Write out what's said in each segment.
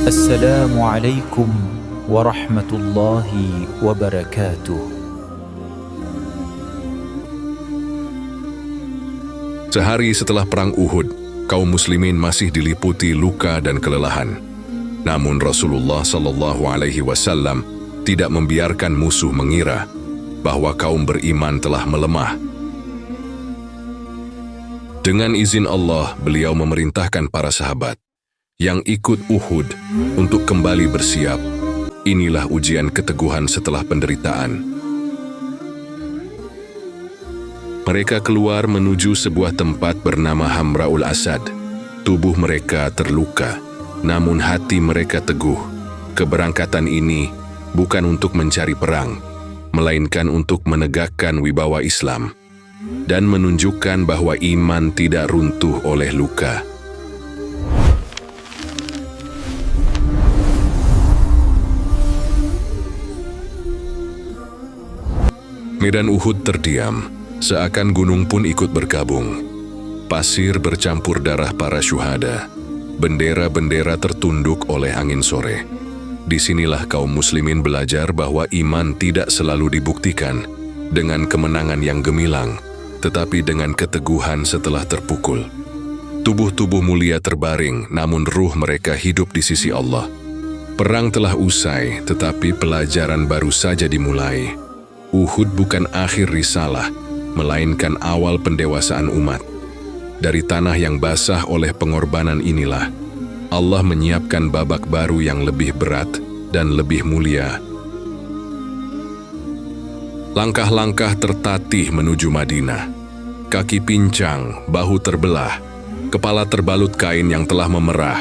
Assalamualaikum warahmatullahi wabarakatuh. Sehari setelah perang Uhud, kaum muslimin masih diliputi luka dan kelelahan. Namun Rasulullah SAW tidak membiarkan musuh mengira bahwa kaum beriman telah melemah. Dengan izin Allah, beliau memerintahkan para sahabat yang ikut Uhud untuk kembali bersiap. Inilah ujian keteguhan setelah penderitaan. Mereka keluar menuju sebuah tempat bernama Hamraul Asad. Tubuh mereka terluka, namun hati mereka teguh. Keberangkatan ini bukan untuk mencari perang, melainkan untuk menegakkan wibawa Islam dan menunjukkan bahwa iman tidak runtuh oleh luka. Medan Uhud terdiam, seakan gunung pun ikut bergabung. Pasir bercampur darah para syuhada. Bendera-bendera tertunduk oleh angin sore. Disinilah kaum muslimin belajar bahwa iman tidak selalu dibuktikan dengan kemenangan yang gemilang, tetapi dengan keteguhan setelah terpukul. Tubuh-tubuh mulia terbaring, namun ruh mereka hidup di sisi Allah. Perang telah usai, tetapi pelajaran baru saja dimulai. Uhud bukan akhir risalah, melainkan awal pendewasaan umat. Dari tanah yang basah oleh pengorbanan inilah, Allah menyiapkan babak baru yang lebih berat dan lebih mulia. Langkah-langkah tertatih menuju Madinah. Kaki pincang, bahu terbelah, kepala terbalut kain yang telah memerah.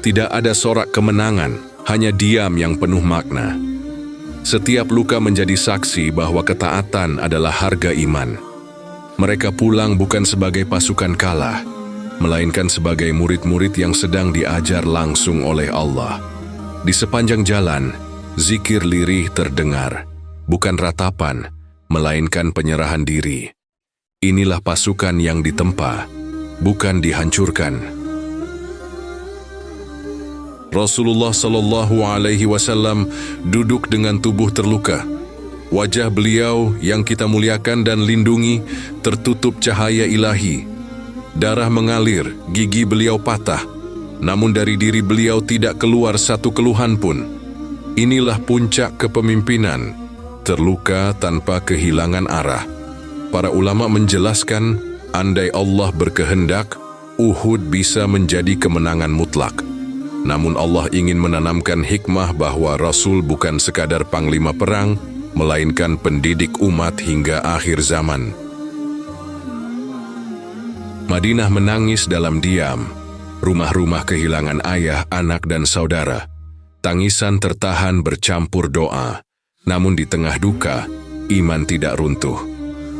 Tidak ada sorak kemenangan, hanya diam yang penuh makna. Setiap luka menjadi saksi bahwa ketaatan adalah harga iman. Mereka pulang bukan sebagai pasukan kalah, melainkan sebagai murid-murid yang sedang diajar langsung oleh Allah. Di sepanjang jalan, zikir lirih terdengar, bukan ratapan, melainkan penyerahan diri. Inilah pasukan yang ditempa, bukan dihancurkan. Rasulullah SAW duduk dengan tubuh terluka. Wajah beliau yang kita muliakan dan lindungi tertutup cahaya ilahi. Darah mengalir, gigi beliau patah, namun dari diri beliau tidak keluar satu keluhan pun. Inilah puncak kepemimpinan, terluka tanpa kehilangan arah. Para ulama menjelaskan, andai Allah berkehendak, Uhud bisa menjadi kemenangan mutlak. Namun Allah ingin menanamkan hikmah bahwa Rasul bukan sekadar panglima perang, melainkan pendidik umat hingga akhir zaman. Madinah menangis dalam diam. Rumah-rumah kehilangan ayah, anak, dan saudara. Tangisan tertahan bercampur doa. Namun di tengah duka, iman tidak runtuh.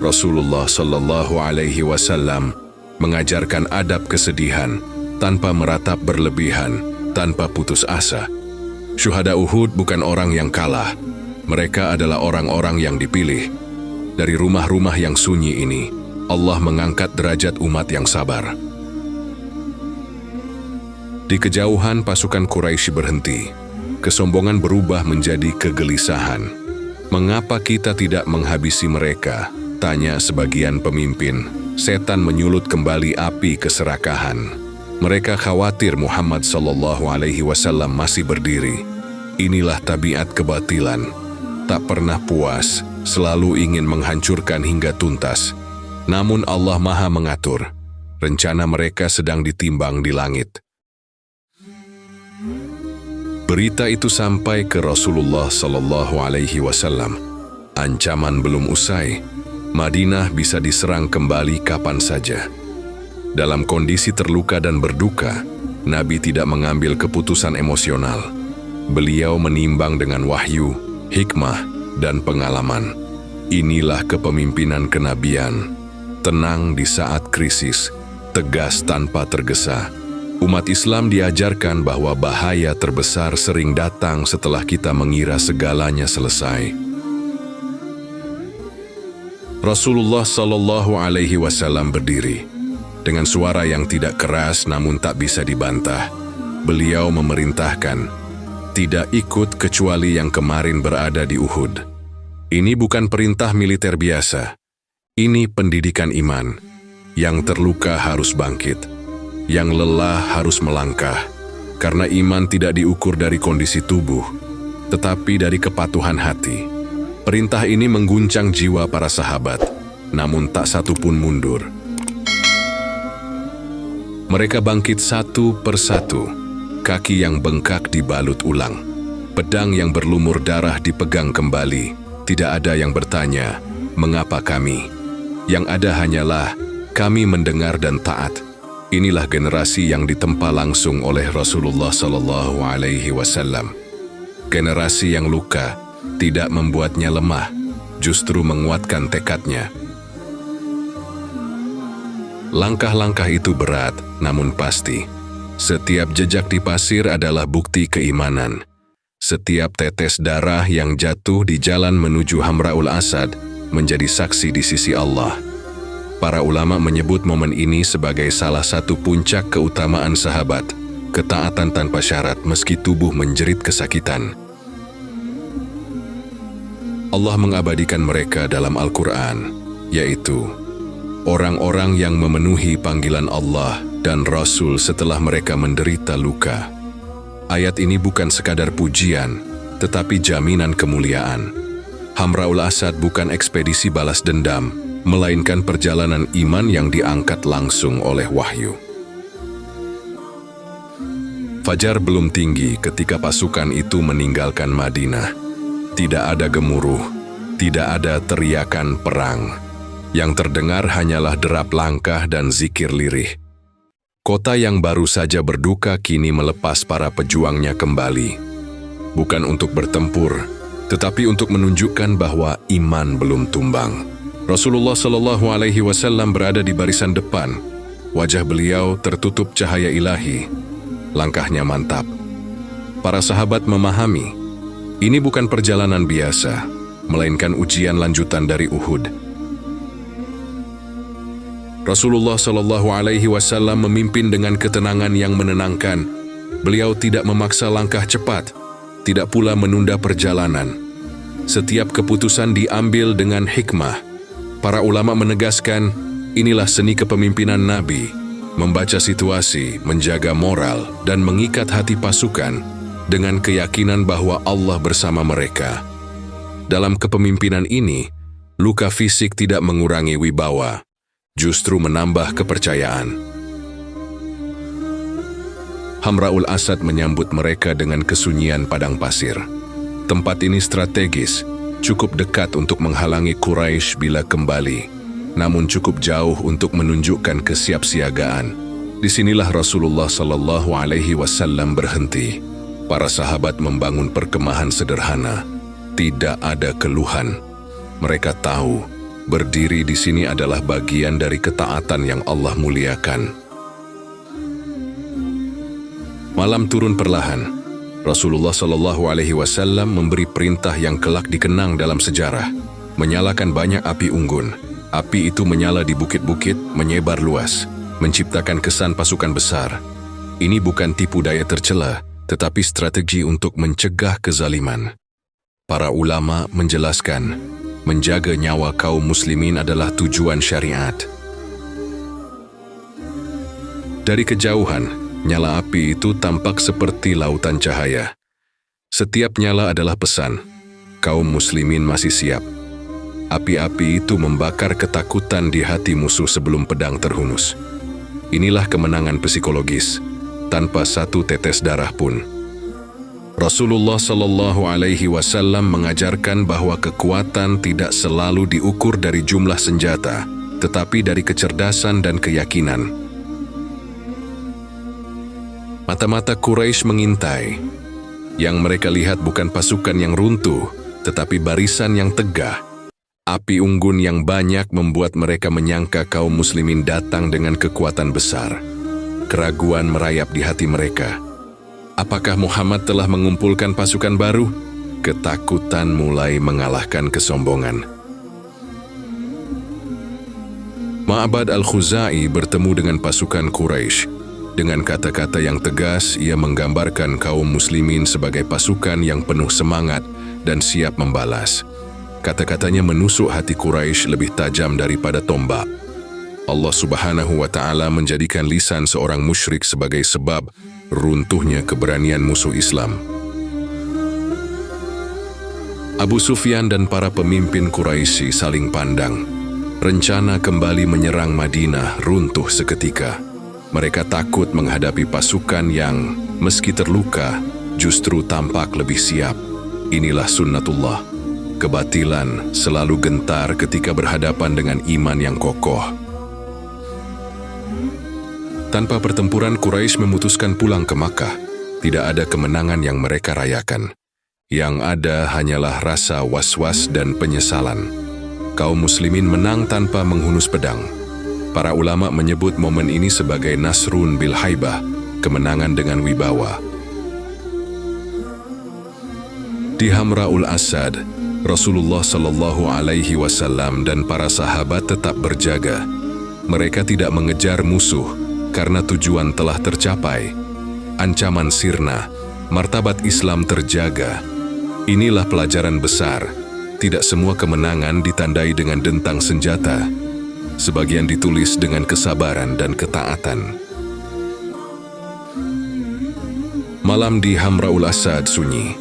Rasulullah SAW mengajarkan adab kesedihan tanpa meratap berlebihan, tanpa putus asa. Syuhada Uhud bukan orang yang kalah. Mereka adalah orang-orang yang dipilih. Dari rumah-rumah yang sunyi ini, Allah mengangkat derajat umat yang sabar. Di kejauhan pasukan Quraisy berhenti. Kesombongan berubah menjadi kegelisahan. Mengapa kita tidak menghabisi mereka? Tanya sebagian pemimpin. Setan menyulut kembali api keserakahan. Mereka khawatir Muhammad SAW masih berdiri. Inilah tabiat kebatilan. Tak pernah puas, selalu ingin menghancurkan hingga tuntas. Namun Allah Maha mengatur. Rencana mereka sedang ditimbang di langit. Berita itu sampai ke Rasulullah SAW. Ancaman belum usai. Madinah bisa diserang kembali kapan saja. Dalam kondisi terluka dan berduka, Nabi tidak mengambil keputusan emosional. Beliau menimbang dengan wahyu, hikmah, dan pengalaman. Inilah kepemimpinan kenabian. Tenang di saat krisis, tegas tanpa tergesa. Umat Islam diajarkan bahwa bahaya terbesar sering datang setelah kita mengira segalanya selesai. Rasulullah SAW berdiri dengan suara yang tidak keras namun tak bisa dibantah. beliau memerintahkan, tidak ikut kecuali yang kemarin berada di Uhud. Ini bukan perintah militer biasa. Ini pendidikan iman. Yang terluka harus bangkit. Yang lelah harus melangkah. Karena iman tidak diukur dari kondisi tubuh, tetapi dari kepatuhan hati. Perintah ini mengguncang jiwa para sahabat, namun tak satu pun mundur. Mereka bangkit satu persatu. Kaki yang bengkak dibalut ulang. Pedang yang berlumur darah dipegang kembali. Tidak ada yang bertanya, mengapa kami? Yang ada hanyalah, kami mendengar dan taat. Inilah generasi yang ditempa langsung oleh Rasulullah SAW. Generasi yang luka tidak membuatnya lemah, justru menguatkan tekadnya. Langkah-langkah itu berat, namun pasti. Setiap jejak di pasir adalah bukti keimanan. Setiap tetes darah yang jatuh di jalan menuju Hamraul Asad menjadi saksi di sisi Allah. Para ulama menyebut momen ini sebagai salah satu puncak keutamaan sahabat, ketaatan tanpa syarat meski tubuh menjerit kesakitan. Allah mengabadikan mereka dalam Al-Quran, yaitu orang-orang yang memenuhi panggilan Allah dan Rasul setelah mereka menderita luka. Ayat ini bukan sekadar pujian, tetapi jaminan kemuliaan. Hamraul Asad bukan ekspedisi balas dendam, melainkan perjalanan iman yang diangkat langsung oleh wahyu. Fajar belum tinggi ketika pasukan itu meninggalkan Madinah. Tidak ada gemuruh, tidak ada teriakan perang. Yang terdengar hanyalah derap langkah dan zikir lirih. Kota yang baru saja berduka kini melepas para pejuangnya kembali. Bukan untuk bertempur, tetapi untuk menunjukkan bahwa iman belum tumbang. Rasulullah SAW berada di barisan depan. Wajah beliau tertutup cahaya ilahi. Langkahnya mantap. Para sahabat memahami, ini bukan perjalanan biasa, melainkan ujian lanjutan dari Uhud. Rasulullah SAW memimpin dengan ketenangan yang menenangkan. Beliau tidak memaksa langkah cepat, tidak pula menunda perjalanan. Setiap keputusan diambil dengan hikmah. Para ulama menegaskan, inilah seni kepemimpinan Nabi, membaca situasi, menjaga moral, dan mengikat hati pasukan dengan keyakinan bahwa Allah bersama mereka. Dalam kepemimpinan ini, luka fisik tidak mengurangi wibawa, justru menambah kepercayaan. Hamraul Asad menyambut mereka dengan kesunyian padang pasir. Tempat ini strategis, cukup dekat untuk menghalangi Quraisy bila kembali, namun cukup jauh untuk menunjukkan kesiapsiagaan. Disinilah Rasulullah SAW berhenti. Para sahabat membangun perkemahan sederhana. Tidak ada keluhan. Mereka tahu berdiri di sini adalah bagian dari ketaatan yang Allah muliakan. Malam turun perlahan. Rasulullah SAW memberi perintah yang kelak dikenang dalam sejarah, menyalakan banyak api unggun. Api itu menyala di bukit-bukit, menyebar luas, menciptakan kesan pasukan besar. Ini bukan tipu daya tercela, tetapi strategi untuk mencegah kezaliman. Para ulama menjelaskan, menjaga nyawa kaum muslimin adalah tujuan syariat. Dari kejauhan, nyala api itu tampak seperti lautan cahaya. Setiap nyala adalah pesan, kaum muslimin masih siap. Api-api itu membakar ketakutan di hati musuh sebelum pedang terhunus. Inilah kemenangan psikologis, tanpa satu tetes darah pun. Rasulullah SAW mengajarkan bahwa kekuatan tidak selalu diukur dari jumlah senjata, tetapi dari kecerdasan dan keyakinan. Mata-mata Quraisy mengintai. Yang mereka lihat bukan pasukan yang runtuh, tetapi barisan yang tegah. Api unggun yang banyak membuat mereka menyangka kaum muslimin datang dengan kekuatan besar. Keraguan merayap di hati mereka. Apakah Muhammad telah mengumpulkan pasukan baru? Ketakutan mulai mengalahkan kesombongan. Ma'bad al-Khuzai bertemu dengan pasukan Quraisy. Dengan kata-kata yang tegas, ia menggambarkan kaum muslimin sebagai pasukan yang penuh semangat dan siap membalas. Kata-katanya menusuk hati Quraisy lebih tajam daripada tombak. Allah Subhanahu wa Ta'ala menjadikan lisan seorang musyrik sebagai sebab runtuhnya keberanian musuh Islam. Abu Sufyan dan para pemimpin Quraisy saling pandang. Rencana kembali menyerang Madinah runtuh seketika. Mereka takut menghadapi pasukan yang, meski terluka, justru tampak lebih siap. Inilah sunnatullah. Kebatilan selalu gentar ketika berhadapan dengan iman yang kokoh. Tanpa pertempuran, Quraisy memutuskan pulang ke Makkah. Tidak ada kemenangan yang mereka rayakan. Yang ada hanyalah rasa was-was dan penyesalan. Kaum muslimin menang tanpa menghunus pedang. Para ulama menyebut momen ini sebagai Nasrun bil Haibah, kemenangan dengan wibawa. Di Hamraul Asad, Rasulullah Shallallahu Alaihi Wasallam dan para sahabat tetap berjaga. Mereka tidak mengejar musuh karena tujuan telah tercapai. Ancaman sirna, martabat Islam terjaga. Inilah pelajaran besar. Tidak semua kemenangan ditandai dengan dentang senjata. Sebagian ditulis dengan kesabaran dan ketaatan. Malam di Hamraul Asad sunyi.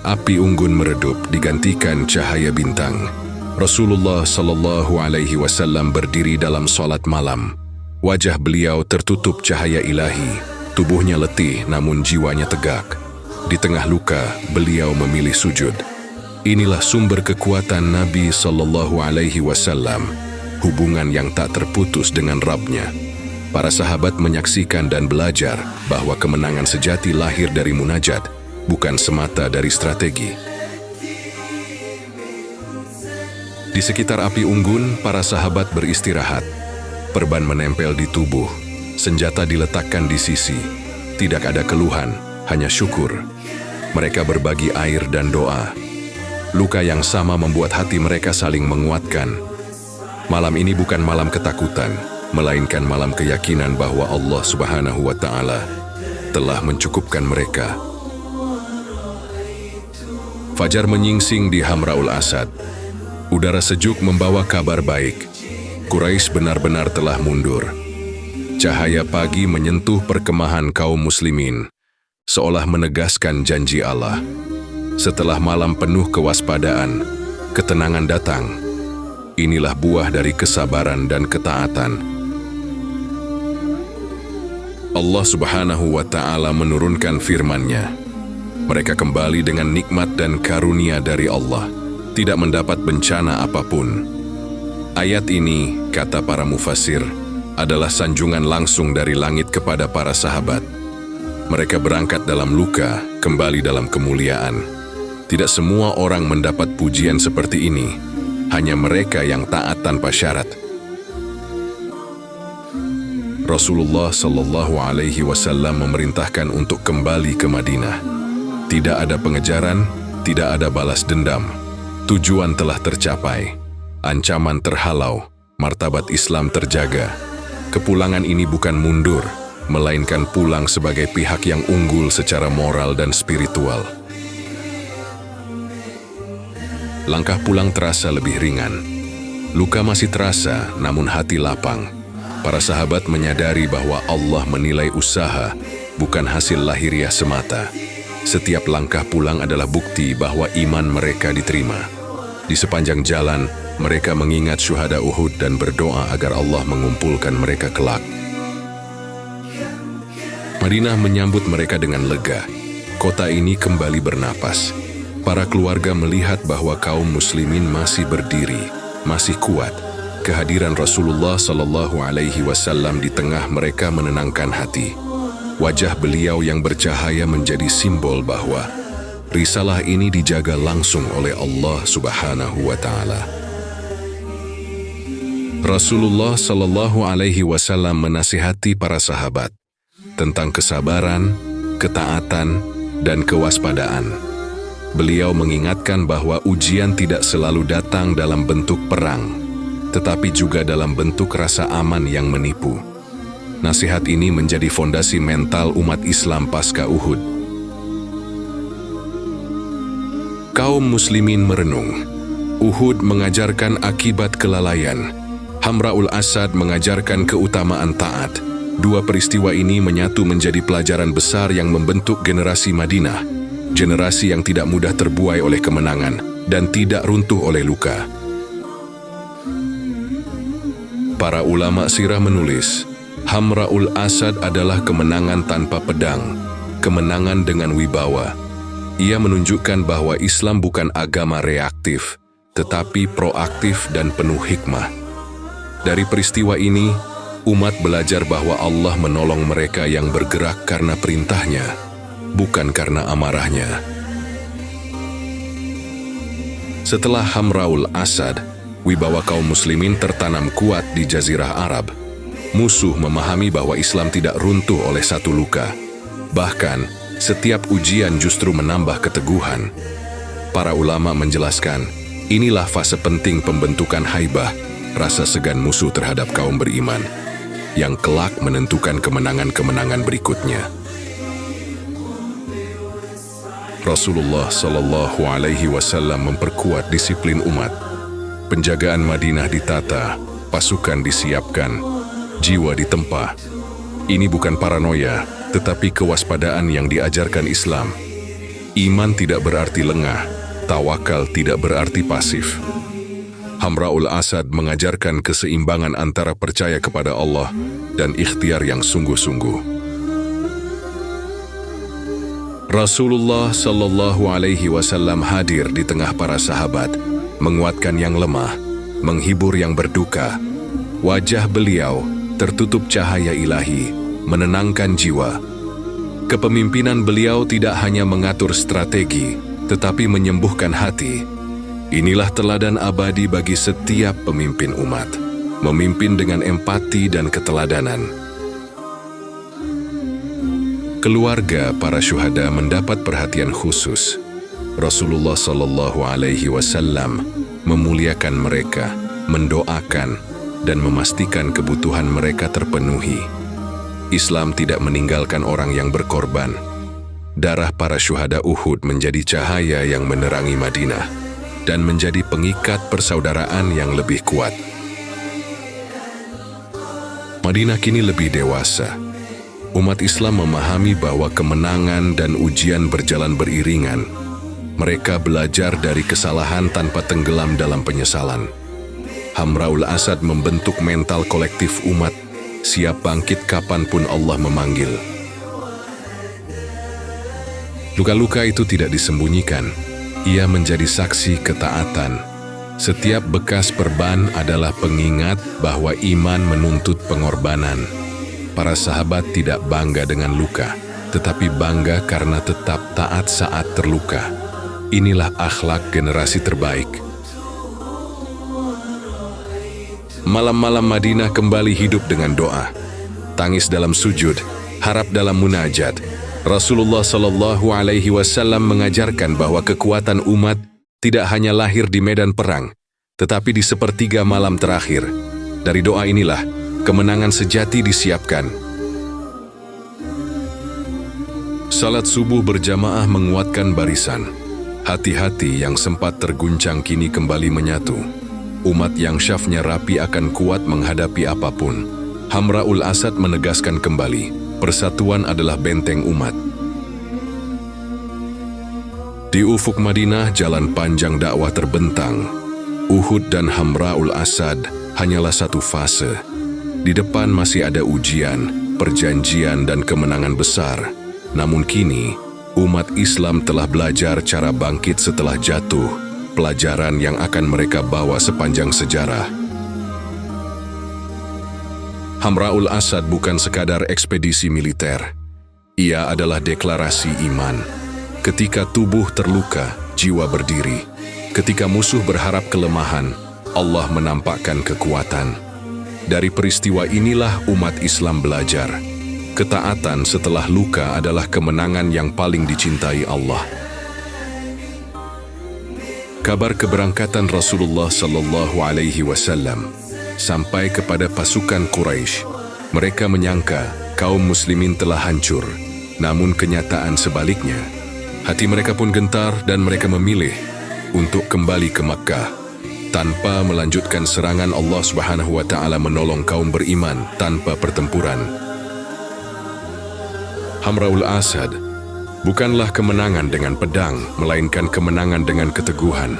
Api unggun meredup digantikan cahaya bintang. Rasulullah Shallallahu Alaihi Wasallam berdiri dalam sholat malam. Wajah beliau tertutup cahaya ilahi, tubuhnya letih namun jiwanya tegak. Di tengah luka, beliau memilih sujud. Inilah sumber kekuatan Nabi Sallallahu Alaihi Wasallam, hubungan yang tak terputus dengan Rabb-Nya. Para sahabat menyaksikan dan belajar bahwa kemenangan sejati lahir dari munajat, bukan semata dari strategi. Di sekitar api unggun, para sahabat beristirahat. Perban menempel di tubuh, senjata diletakkan di sisi. Tidak ada keluhan, hanya syukur. Mereka berbagi air dan doa. Luka yang sama membuat hati mereka saling menguatkan. Malam ini bukan malam ketakutan, melainkan malam keyakinan bahwa Allah Subhanahu wa Ta'ala telah mencukupkan mereka. Fajar menyingsing di Hamraul Asad. Udara sejuk membawa kabar baik. Quraisy benar-benar telah mundur. Cahaya pagi menyentuh perkemahan kaum muslimin, seolah menegaskan janji Allah. Setelah malam penuh kewaspadaan, ketenangan datang. Inilah buah dari kesabaran dan ketaatan. Allah Subhanahu wa Ta'ala menurunkan firman-Nya. Mereka kembali dengan nikmat dan karunia dari Allah, tidak mendapat bencana apapun. Ayat ini, kata para mufassir, adalah sanjungan langsung dari langit kepada para sahabat. Mereka berangkat dalam luka, kembali dalam kemuliaan. Tidak semua orang mendapat pujian seperti ini, hanya mereka yang taat tanpa syarat. Rasulullah Shallallahu Alaihi Wasallam memerintahkan untuk kembali ke Madinah. Tidak ada pengejaran, tidak ada balas dendam. Tujuan telah tercapai. Ancaman terhalau, martabat Islam terjaga. Kepulangan ini bukan mundur, melainkan pulang sebagai pihak yang unggul secara moral dan spiritual. Langkah pulang terasa lebih ringan. Luka masih terasa, namun hati lapang. Para sahabat menyadari bahwa Allah menilai usaha, bukan hasil lahiriah semata. Setiap langkah pulang adalah bukti bahwa iman mereka diterima. Di sepanjang jalan, mereka mengingat syuhada Uhud dan berdoa agar Allah mengumpulkan mereka kelak. Madinah menyambut mereka dengan lega. Kota ini kembali bernapas. Para keluarga melihat bahwa kaum muslimin masih berdiri, masih kuat. Kehadiran Rasulullah Sallallahu Alaihi Wasallam di tengah mereka menenangkan hati. Wajah beliau yang bercahaya menjadi simbol bahwa risalah ini dijaga langsung oleh Allah Subhanahu wa Ta'ala. Rasulullah Sallallahu Alaihi Wasallam menasihati para sahabat tentang kesabaran, ketaatan, dan kewaspadaan. Beliau mengingatkan bahwa ujian tidak selalu datang dalam bentuk perang, tetapi juga dalam bentuk rasa aman yang menipu. Nasihat ini menjadi fondasi mental umat Islam pasca Uhud. Kaum muslimin merenung. Uhud mengajarkan akibat kelalaian. Hamra'ul Asad mengajarkan keutamaan taat. Dua peristiwa ini menyatu menjadi pelajaran besar yang membentuk generasi Madinah. Generasi yang tidak mudah terbuai oleh kemenangan dan tidak runtuh oleh luka. Para ulama sirah menulis, Hamra'ul Asad adalah kemenangan tanpa pedang, kemenangan dengan wibawa. Ia menunjukkan bahwa Islam bukan agama reaktif, tetapi proaktif dan penuh hikmah. Dari peristiwa ini, umat belajar bahwa Allah menolong mereka yang bergerak karena perintahnya, bukan karena amarahnya. Setelah Hamra'ul Asad, wibawa kaum muslimin tertanam kuat di Jazirah Arab. Musuh memahami bahwa Islam tidak runtuh oleh satu luka. Bahkan, setiap ujian justru menambah keteguhan. Para ulama menjelaskan, inilah fase penting pembentukan haibah, rasa segan musuh terhadap kaum beriman, yang kelak menentukan kemenangan-kemenangan berikutnya. Rasulullah Shallallahu Alaihi Wasallam memperkuat disiplin umat. Penjagaan Madinah ditata, pasukan disiapkan, jiwa ditempa. Ini bukan paranoia, tetapi kewaspadaan yang diajarkan Islam. Iman tidak berarti lengah, tawakal tidak berarti pasif. Hamra'ul Asad mengajarkan keseimbangan antara percaya kepada Allah dan ikhtiar yang sungguh-sungguh. Rasulullah Shallallahu Alaihi Wasallam hadir di tengah para sahabat, menguatkan yang lemah, menghibur yang berduka. Wajah beliau tertutup cahaya ilahi, menenangkan jiwa. Kepemimpinan beliau tidak hanya mengatur strategi, tetapi menyembuhkan hati. Inilah teladan abadi bagi setiap pemimpin umat, memimpin dengan empati dan keteladanan. Keluarga para syuhada mendapat perhatian khusus. Rasulullah Shallallahu Alaihi Wasallam memuliakan mereka, mendoakan, dan memastikan kebutuhan mereka terpenuhi. Islam tidak meninggalkan orang yang berkorban. Darah para syuhada Uhud menjadi cahaya yang menerangi Madinah dan menjadi pengikat persaudaraan yang lebih kuat. Madinah kini lebih dewasa. Umat Islam memahami bahwa kemenangan dan ujian berjalan beriringan. Mereka belajar dari kesalahan tanpa tenggelam dalam penyesalan. Hamra'ul Asad membentuk mental kolektif umat, siap bangkit kapanpun Allah memanggil. Luka-luka itu tidak disembunyikan, ia menjadi saksi ketaatan. Setiap bekas perban adalah pengingat bahwa iman menuntut pengorbanan. Para sahabat tidak bangga dengan luka, tetapi bangga karena tetap taat saat terluka. Inilah akhlak generasi terbaik. Malam-malam Madinah kembali hidup dengan doa. Tangis dalam sujud, harap dalam munajat. Rasulullah Shallallahu Alaihi Wasallam mengajarkan bahwa kekuatan umat tidak hanya lahir di medan perang, tetapi di sepertiga malam terakhir. Dari doa inilah, kemenangan sejati disiapkan. Salat subuh berjamaah menguatkan barisan. Hati-hati yang sempat terguncang kini kembali menyatu. Umat yang syafnya rapi akan kuat menghadapi apapun. Hamra'ul Asad menegaskan kembali, persatuan adalah benteng umat. Di ufuk Madinah, jalan panjang dakwah terbentang. Uhud dan Hamra'ul Asad hanyalah satu fase. Di depan masih ada ujian, perjanjian, dan kemenangan besar. Namun kini, umat Islam telah belajar cara bangkit setelah jatuh, pelajaran yang akan mereka bawa sepanjang sejarah. Hamra'ul Asad bukan sekadar ekspedisi militer. Ia adalah deklarasi iman. Ketika tubuh terluka, jiwa berdiri. Ketika musuh berharap kelemahan, Allah menampakkan kekuatan. Dari peristiwa inilah umat Islam belajar. Ketaatan setelah luka adalah kemenangan yang paling dicintai Allah. Kabar keberangkatan Rasulullah Shallallahu Alaihi Wasallam sampai kepada pasukan Quraisy. Mereka menyangka kaum muslimin telah hancur, namun kenyataan sebaliknya. Hati mereka pun gentar dan mereka memilih untuk kembali ke Makkah. Tanpa melanjutkan serangan, Allah Subhanahu wa Ta'ala menolong kaum beriman tanpa pertempuran. Hamraul Asad bukanlah kemenangan dengan pedang, melainkan kemenangan dengan keteguhan.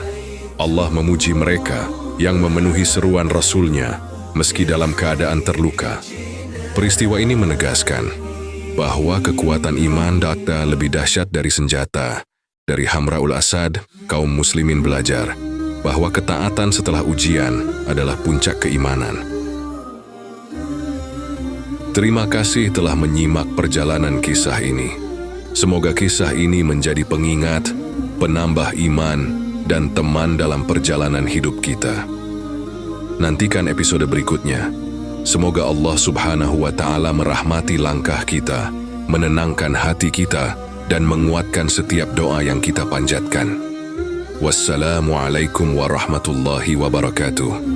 Allah memuji mereka yang memenuhi seruan Rasul-Nya meski dalam keadaan terluka. Peristiwa ini menegaskan bahwa kekuatan iman data lebih dahsyat dari senjata. Dari Hamraul Asad, kaum muslimin belajar bahwa ketaatan setelah ujian adalah puncak keimanan. Terima kasih telah menyimak perjalanan kisah ini. Semoga kisah ini menjadi pengingat, penambah iman, dan teman dalam perjalanan hidup kita. Nantikan episode berikutnya. Semoga Allah Subhanahu wa Ta'ala merahmati langkah kita, menenangkan hati kita, dan menguatkan setiap doa yang kita panjatkan. Wassalamualaikum warahmatullahi wabarakatuh.